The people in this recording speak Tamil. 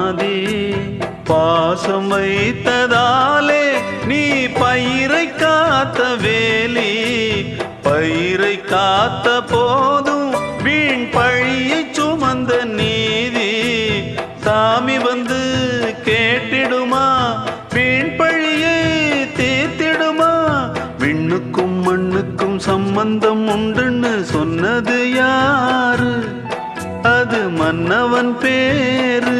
பாதி. பாசம் வைத்ததாலே நீ பயிரை காத்த வேலி, பயிரை காத்த போதும் வீண் பழியை சுமந்த நீதி. சாமி வந்து கேட்டிடுமா, வீண் பழியை தீர்த்திடுமா? விண்ணுக்கும் மண்ணுக்கும் சம்பந்தம் உண்டுன்னு சொன்னது யாரு? அது மன்னவன் பேரு.